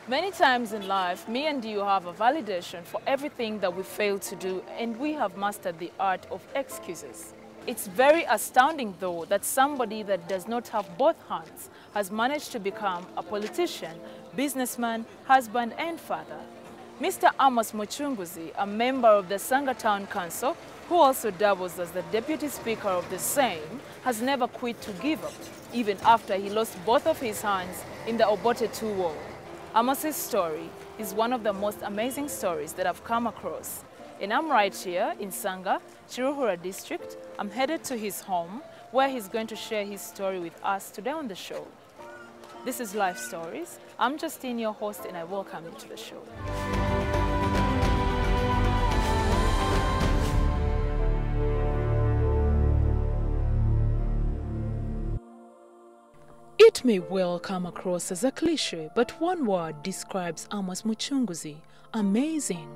Many times in life, me and you have a validation for everything that we fail to do, and we have mastered the art of excuses. It's very astounding, though, that somebody that does not have both hands has managed to become a politician, businessman, husband, and father. Mr. Amos Mucunguzi, a member of the Sanga Town Council, who also doubles as the Deputy Speaker of the same, has never quit to give up, even after he lost both of his hands in the Obote II war. Amos's story is one of the most amazing stories that I've come across. And I'm right here in Sanga, Chiruhura district. I'm headed to his home where he's going to share his story with us today on the show. This is Life Stories. I'm Justine, your host, and I welcome you to the show. It may well come across as a cliche, but one word describes Amos Mucunguzi: amazing.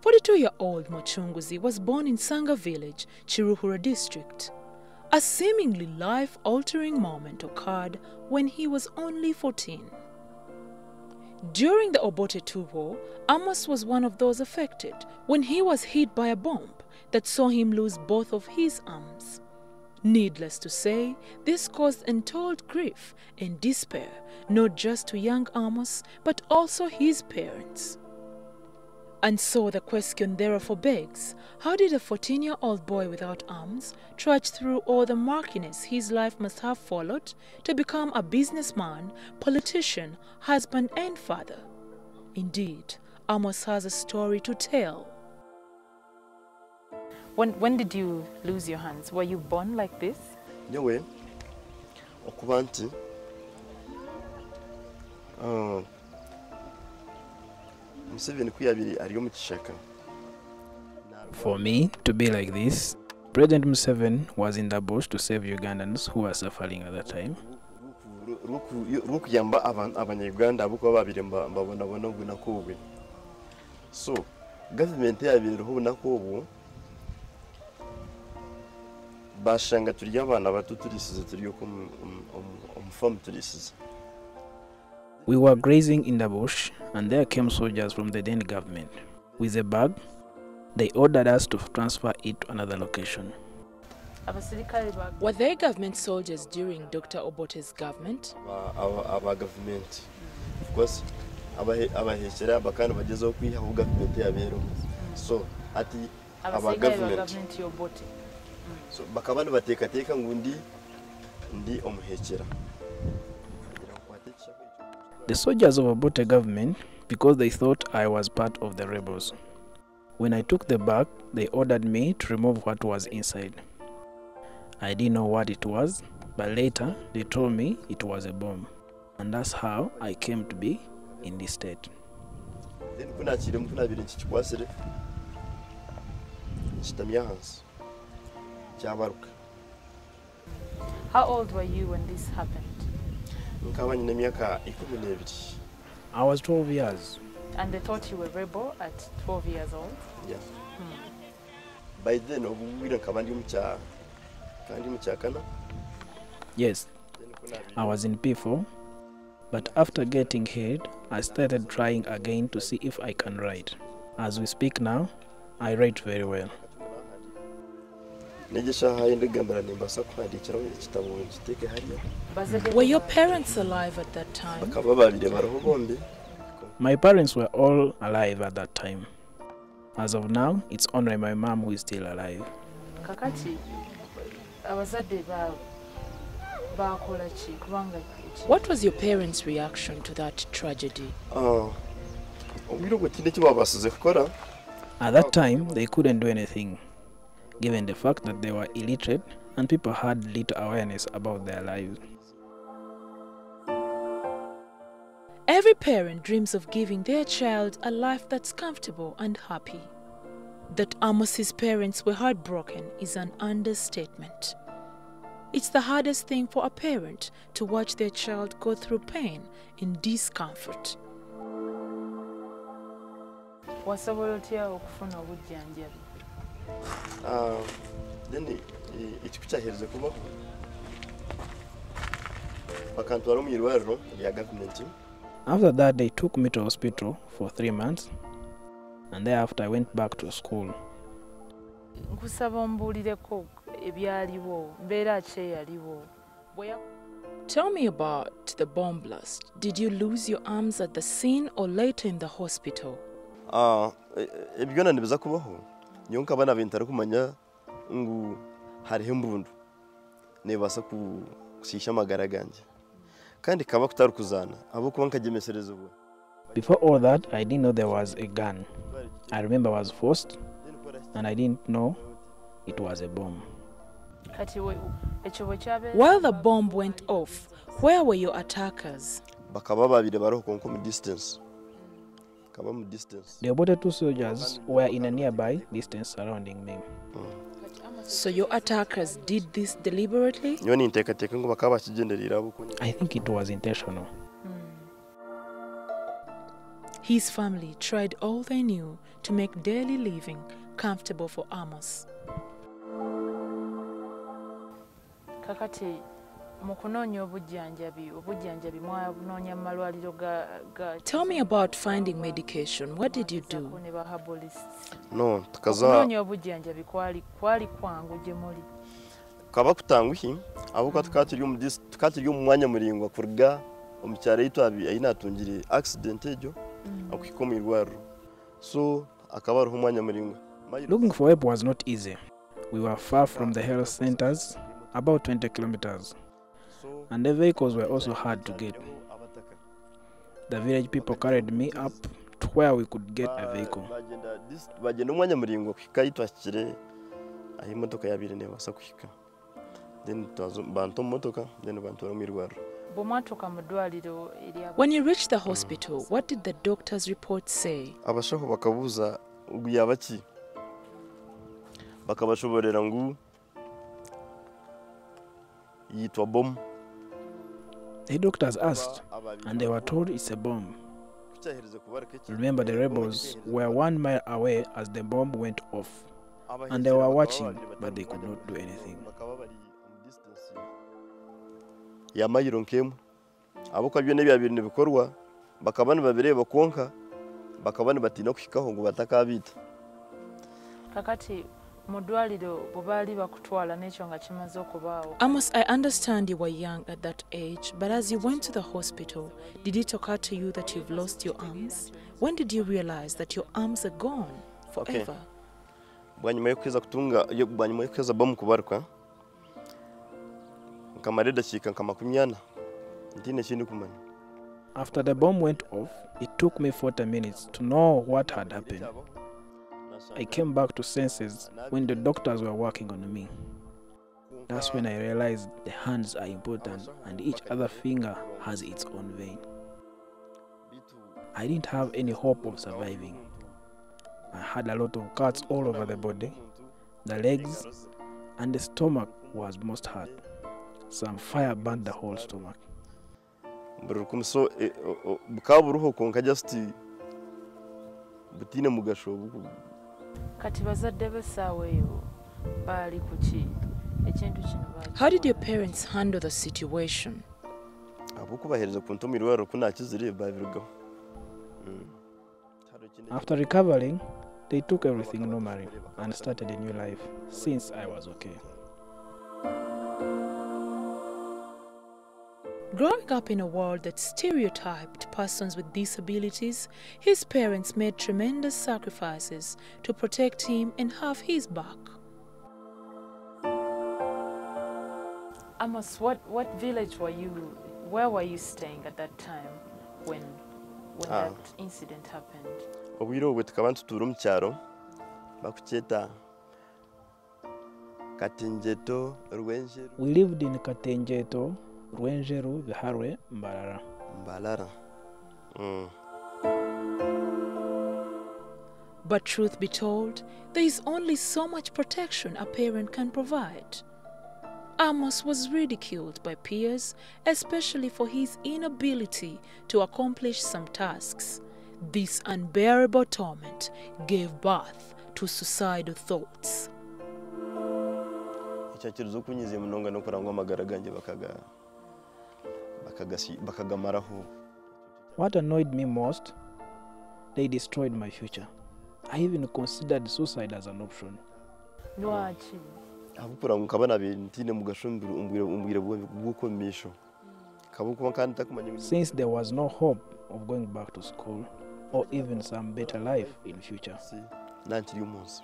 42-year-old Mucunguzi was born in Sanga village, Chiruhura district. A seemingly life-altering moment occurred when he was only 14. During the Obote II war, Amos was one of those affected when he was hit by a bomb that saw him lose both of his arms. Needless to say, this caused untold grief and despair, not just to young Amos, but also his parents. And so the question therefore begs, how did a 14-year-old boy without arms trudge through all the murkiness his life must have followed to become a businessman, politician, husband, and father? Indeed, Amos has a story to tell. When did you lose your hands? Were you born like this? Nyewe okuba nti Museveni kuyabiri ari mu kishaka. For me to be like this, President Museveni was in the bush to save Ugandans who were suffering at that time. Rukuyamba abanyarwanda abuko babiri mbabona bona kubwe. So government yabiri rubona kubu bashanga turi abana bato turisize turi ko farm turisize. We were grazing in the bush, and there came soldiers from the then government. With a bag, they ordered us to transfer it to another location. Were they government soldiers during Dr. Obote's government? Our government. Of course, abahekera bakana bagezeho kwihaho government yabero. So, ati our government. So, bakabana bateka ngundi ndi omuhekera. The soldiers of Obote government, because they thought I was part of the rebels. When I took the bag, they ordered me to remove what was inside. I didn't know what it was, but later they told me it was a bomb. And that's how I came to be in this state. Then how old were you when this happened? I was 12 years. And they thought you were a rebel at 12 years old? Yes. By then, yes, I was in P4, but after getting hit, I started trying again to see if I can write. As we speak now, I write very well. Were your parents alive at that time? My parents were all alive at that time. As of now, it's only my mom who is still alive. What was your parents' reaction to that tragedy? At that time, they couldn't do anything, given the fact that they were illiterate and people had little awareness about their lives. Every parent dreams of giving their child a life that's comfortable and happy. That Amos's parents were heartbroken is an understatement. It's the hardest thing for a parent to watch their child go through pain and discomfort. Then ekikukyaherize kubaho bakantwara mu irwariro lya government After that, they took me to hospital for 3 months, and thereafter I went back to school. Tell me about the bomb blast. Did you lose your arms at the scene or later in the hospital? Ebyona nibiza kubaho nyonka bana bintara kumanya ngu hariho imbundu nebasa kushisha amagara ganje kandi kaba kutari kuzana abo kuba nkagemesereza ubwo. Before all that, I didn't know there was a gun. I remember I was forced, and I didn't know it was a bomb. While the bomb went off, where were your attackers? Bakaba babire baro konko mu distance. Kaba mu distance. The Obote II soldiers were in a nearby distance surrounding me. So your attackers did this deliberately? Nyoni ntekateka ngo bakaba kigenderira abo kunye. I think it was intentional. His family tried all they knew to make daily living comfortable for Amos. Kakati tell me about finding medication. What did you do? No, tukaza kaba kutanguhi abo tukatiri mu mwanya muringwa kurga omucyaro yitu ayinatungire accident ejo akikomirwaro so akaba ari umwanya muringwa. Looking for help was not easy. We were far from the health centers, about 20 kilometers, and the vehicles were also hard to get. The village people carried me up to where we could get a vehicle. Bagenda umwanya muringwa kwika yitwakire aho imodoka yabire nebasa kwika then bantu motoka then bantu mirwaro. When you reached the hospital, what did the doctor's report say? Abashaho bakabuza yabaki bakabashoborera ngu yitwa bomb. The doctors asked, and they were told it's a bomb. Remember, the rebels were 1 mile away as the bomb went off, and they were watching, but they could not do anything. Yamayiro nkemu abo kwa byone bya bintu bikorwa bakabana babireba konka bakabana batina kushikaho ngo batakabita. Kakati Amos, I understand you were young at that age, but as you went to the hospital, did it occur to you that you've lost your arms? When did you realize that your arms are gone forever? Bwanyuma yo kweza kutunga yo bwanyuma yo kweza bomb kubaruka nkamareda chika nkamakumyana ndine kintu kumanya. After the bomb went off, it took me 40 minutes to know what had happened. I came back to senses when the doctors were working on me. That's when I realized the hands are important and each other finger has its own vein. I didn't have any hope of surviving. I had a lot of cuts all over the body. The legs and the stomach was most hurt. Some fire burned the whole stomach. So bukaburuho konka just butine mugashobu. How did your parents handle the situation? After recovering, they took everything normally and started a new life since I was okay. Growing up in a world that stereotyped persons with disabilities, his parents made tremendous sacrifices to protect him and have his back. Amos, what village were you, where were you staying at that time when that incident happened? We lived in Katenjeto, Rwenjeru, Biharwe, Mbalara. But truth be told, there is only so much protection a parent can provide. Amos was ridiculed by peers, especially for his inability to accomplish some tasks. This unbearable torment gave birth to suicidal thoughts. What annoyed me most, they destroyed my future. I even considered suicide as an option. Lwaki? abukura nkabana bintine mugashumbira umbwira bwuko misho kabuko kandi takumanya. Since there was no hope of going back to school or even some better life in future. Nankiri umunsi.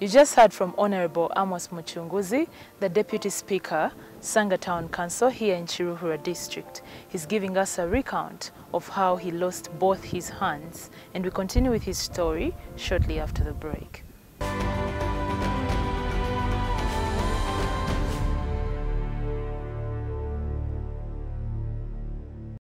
You just heard from Honorable Amos Mucunguzi, the Deputy Speaker, Sanga Town Council here in Chiruhura District. He's giving us a recount of how he lost both his hands, and we continue with his story shortly after the break.